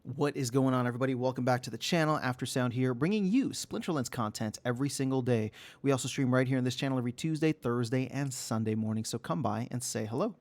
What is going on, everybody? Welcome back to the channel. After Sound here, bringing you Splinterlands content every single day. We also stream right here in this channel every Tuesday, Thursday, and Sunday morning, so come by and say hello.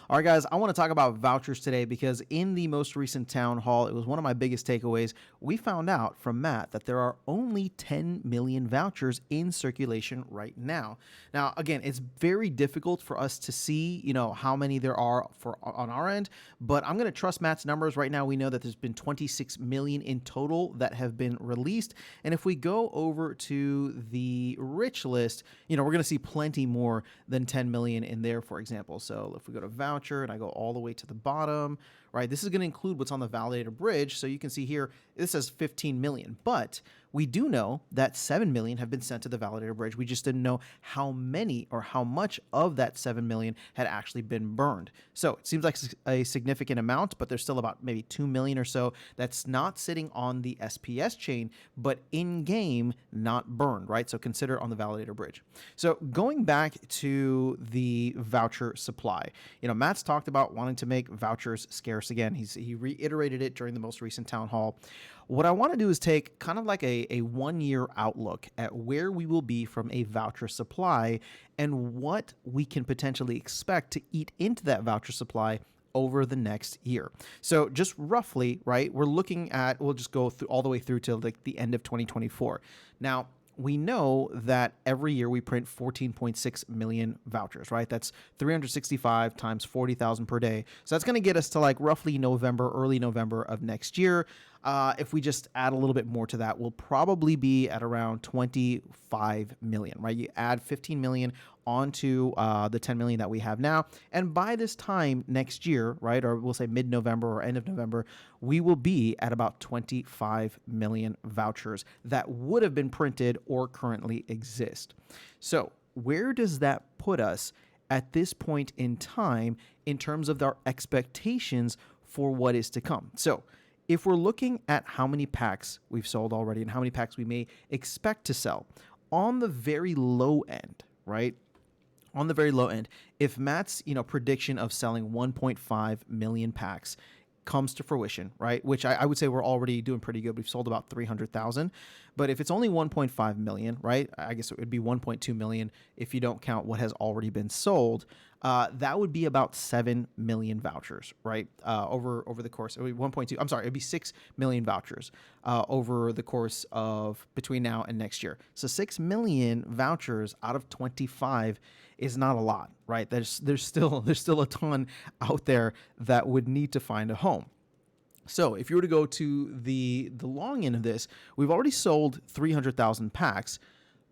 All right, guys, I want to talk about vouchers today because in the most recent town hall, it was one of my biggest takeaways. We found out from Matt that there are only 10 million vouchers in circulation right now. Now, again, it's very difficult for us to see, how many there are on our end, but I'm going to trust Matt's numbers. Right now, we know that there's been 26 million in total that have been released. And if we go over to the rich list, we're going to see plenty more than 10 million in there, for example. So if we go to voucher, and I go all the way to the bottom, right? This is going to include what's on the validator bridge. So you can see here, this says 15 million, but we do know that 7 million have been sent to the validator bridge. We just didn't know how many or how much of that 7 million had actually been burned. So it seems like a significant amount, but there's still about maybe 2 million or so that's not sitting on the SPS chain, but in game, not burned, right? So consider on the validator bridge. So going back to the voucher supply, Matt's talked about wanting to make vouchers scarce again. He reiterated it during the most recent town hall. What I want to do is take kind of like a 1 year outlook at where we will be from a voucher supply and what we can potentially expect to eat into that voucher supply over the next year. So just roughly, right, we'll just go through all the way through till like the end of 2024. Now, we know that every year we print 14.6 million vouchers, right? That's 365 times 40,000 per day. So that's going to get us to like roughly early November of next year. If we just add a little bit more to that, we'll probably be at around 25 million, right? You add 15 million onto the 10 million that we have now. And by this time next year, right, or we'll say mid-November or end of November, we will be at about 25 million vouchers that would have been printed or currently exist. So where does that put us at this point in time in terms of our expectations for what is to come? So if we're looking at how many packs we've sold already and how many packs we may expect to sell on the very low end, right? On the very low end, if Matt's, prediction of selling 1.5 million packs comes to fruition, right? Which I would say we're already doing pretty good. We've sold about 300,000. But if it's only 1.5 million, right? I guess it would be 1.2 million if you don't count what has already been sold. That would be about 7 million vouchers, right? Over the course, it would be 1.2. I'm sorry, it'd be 6 million vouchers over the course of between now and next year. So 6 million vouchers out of 25 is not a lot, right? There's still a ton out there that would need to find a home. So if you were to go to the long end of this, we've already sold 300,000 packs.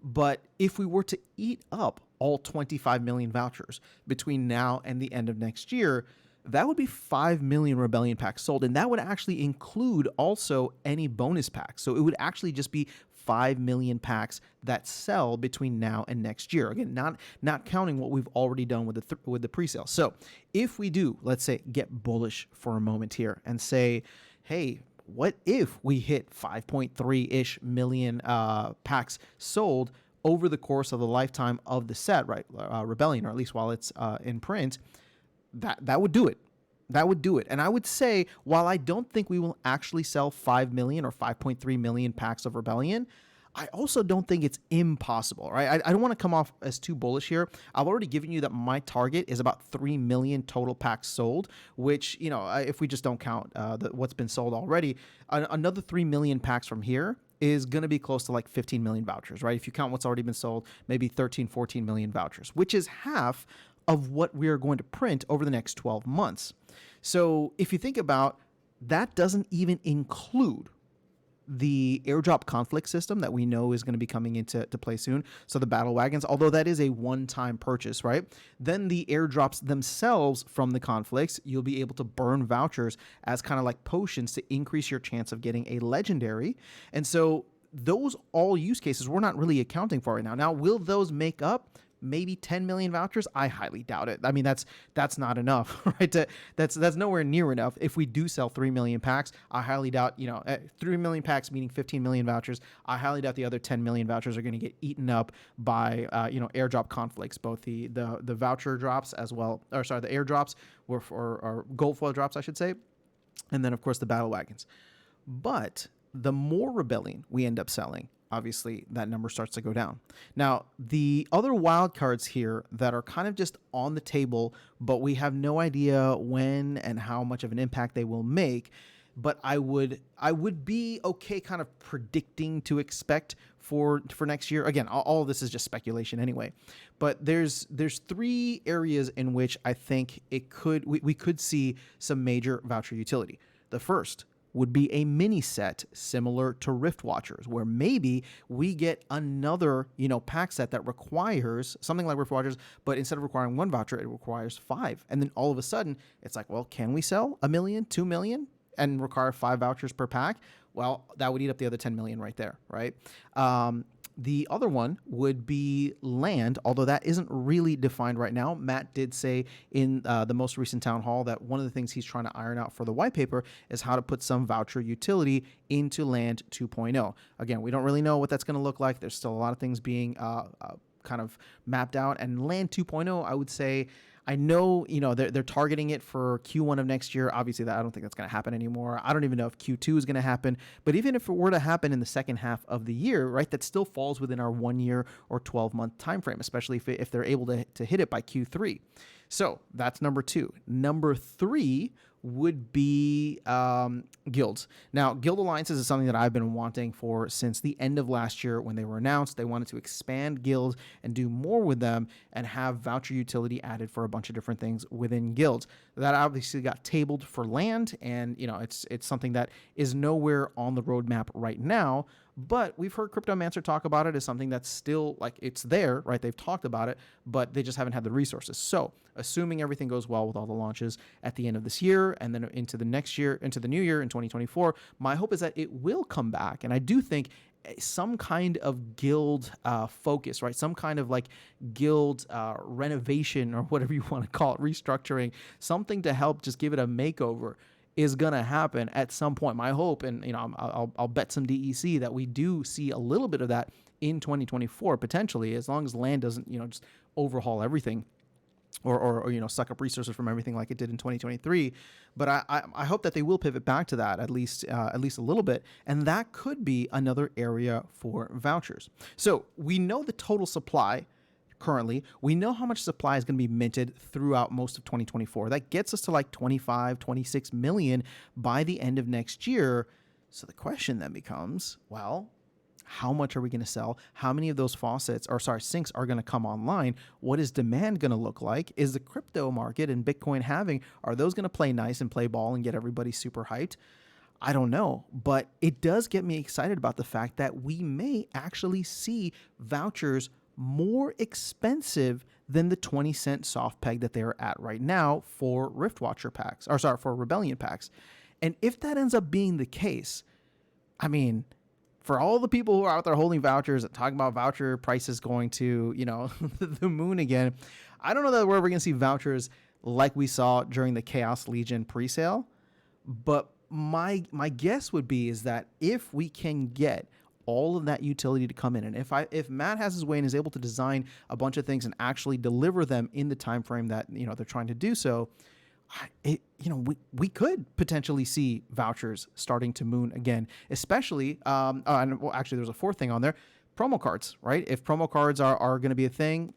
But if we were to eat up all 25 million vouchers between now and the end of next year, that would be 5 million Rebellion packs sold. And that would actually include also any bonus packs. So it would actually just be 5 million packs that sell between now and next year. Again, not counting what we've already done with the pre-sale. So if we do, let's say, get bullish for a moment here and say, hey, what if we hit 5.3-ish million packs sold over the course of the lifetime of the set, right? Rebellion, or at least while it's in print, that would do it. That would do it. And I would say, while I don't think we will actually sell 5 million or 5.3 million packs of Rebellion, I also don't think it's impossible, right? I don't want to come off as too bullish here. I've already given you that my target is about 3 million total packs sold, which, if we just don't count what's been sold already, another 3 million packs from here is going to be close to like 15 million vouchers, right? If you count what's already been sold, maybe 13, 14 million vouchers, which is half of what we are going to print over the next 12 months. So if you think about that, doesn't even include the airdrop conflict system that we know is going to be coming into play soon. So the battle wagons, although that is a one-time purchase, right? Then the airdrops themselves from the conflicts, you'll be able to burn vouchers as kind of like potions to increase your chance of getting a legendary. And so those all use cases we're not really accounting for right now. Now, will those make up maybe 10 million vouchers? I highly doubt it. I mean, that's not enough, right? That's nowhere near enough. If we do sell 3 million packs, I highly doubt, 3 million packs meaning 15 million vouchers. I highly doubt the other 10 million vouchers are going to get eaten up by, airdrop conflicts, both the voucher drops as well, or sorry, the airdrops or gold foil drops, I should say, and then of course the battle wagons. But the more Rebellion we end up selling, obviously that number starts to go down. Now, the other wild cards here that are kind of just on the table, but we have no idea when and how much of an impact they will make. But I would be okay kind of predicting to expect for next year. Again, all of this is just speculation anyway. But there's three areas in which I think we could see some major voucher utility. The first would be a mini set similar to Rift Watchers, where maybe we get another, pack set that requires something like Rift Watchers, but instead of requiring one voucher, it requires five. And then all of a sudden, it's like, well, can we sell 1 million, 2 million, and require 5 vouchers per pack? Well, that would eat up the other 10 million right there, right? The other one would be land, although that isn't really defined right now. Matt did say in the most recent town hall that one of the things he's trying to iron out for the white paper is how to put some voucher utility into land 2.0. Again, we don't really know what that's going to look like. There's still a lot of things being kind of mapped out. And land 2.0, I would say, I know, they're targeting it for Q1 of next year. Obviously, I don't think that's going to happen anymore. I don't even know if Q2 is going to happen. But even if it were to happen in the second half of the year, right, that still falls within our 1 year or 12-month time frame, especially if they're able to hit it by Q3. So that's number 2. Number 3 would be guilds. Now, guild alliances is something that I've been wanting for since the end of last year when they were announced. They wanted to expand guilds and do more with them and have voucher utility added for a bunch of different things within guilds. That obviously got tabled for land, and it's something that is nowhere on the roadmap right now. But we've heard Cryptomancer talk about it as something that's still, like, it's there, right? They've talked about it, but they just haven't had the resources. So assuming everything goes well with all the launches at the end of this year and then into the next year, into the new year in 2024, my hope is that it will come back. And I do think some kind of guild focus, right? Some kind of like guild renovation or whatever you want to call it, restructuring, something to help just give it a makeover is going to happen at some point. My hope, and I'll bet some DEC that we do see a little bit of that in 2024 potentially, as long as land doesn't just overhaul everything or suck up resources from everything like it did in 2023. But I hope that they will pivot back to that at least a little bit, and that could be another area for vouchers. So we know the total supply. Currently, we know how much supply is going to be minted throughout most of 2024. That gets us to like 25, 26 million by the end of next year. So the question then becomes, well, how much are we going to sell? How many of those sinks are going to come online? What is demand going to look like? Is the crypto market and Bitcoin halving, are those going to play nice and play ball and get everybody super hyped? I don't know, but it does get me excited about the fact that we may actually see vouchers more expensive than the 20-cent soft peg that they're at right now for for Rebellion packs. And if that ends up being the case, I mean, for all the people who are out there holding vouchers and talking about voucher prices going to, the moon again, I don't know that we're ever going to see vouchers like we saw during the Chaos Legion presale. But my guess would be is that if we can get all of that utility to come in, and if Matt has his way and is able to design a bunch of things and actually deliver them in the time frame that they're trying to do so, we could potentially see vouchers starting to moon again, especially and well, actually there's a fourth thing on there, promo cards, right? If promo cards are going to be a thing,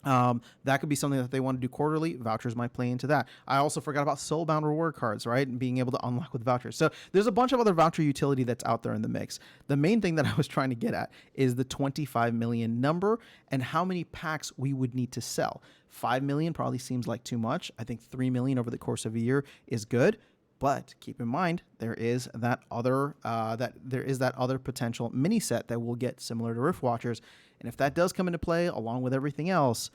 that could be something that they want to do quarterly. Vouchers might play into that. I also forgot about soulbound reward cards, right? And being able to unlock with vouchers. So there's a bunch of other voucher utility that's out there in the mix. The main thing that I was trying to get at is the 25 million number and how many packs we would need to sell. 5 million probably seems like too much. I think 3 million over the course of a year is good. But keep in mind, there is that other potential mini set that we'll get similar to Rift Watchers. And if that does come into play along with everything else,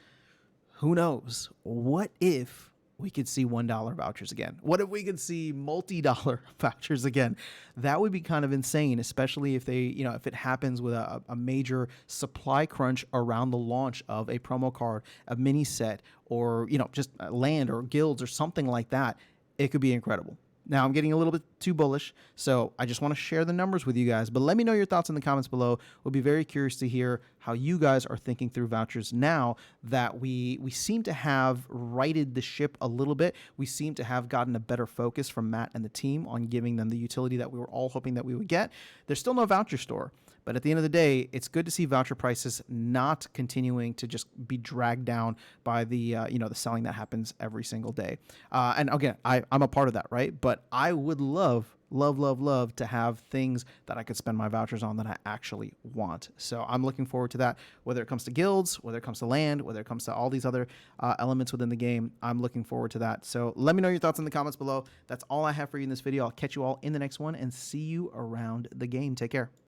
who knows? What if we could see $1 vouchers again? What if we could see multi-dollar vouchers again? That would be kind of insane, especially if if it happens with a major supply crunch around the launch of a promo card, a mini set, or just land or guilds or something like that. It could be incredible. Now, I'm getting a little bit too bullish, so I just want to share the numbers with you guys. But let me know your thoughts in the comments below. We'll be very curious to hear how you guys are thinking through vouchers now that we seem to have righted the ship a little bit. We seem to have gotten a better focus from Matt and the team on giving them the utility that we were all hoping that we would get. There's still no voucher store. But at the end of the day, it's good to see voucher prices not continuing to just be dragged down by the the selling that happens every single day. And again, I'm a part of that, right? But I would love to have things that I could spend my vouchers on that I actually want. So I'm looking forward to that, whether it comes to guilds, whether it comes to land, whether it comes to all these other elements within the game. I'm looking forward to that. So let me know your thoughts in the comments below. That's all I have for you in this video. I'll catch you all in the next one and see you around the game. Take care.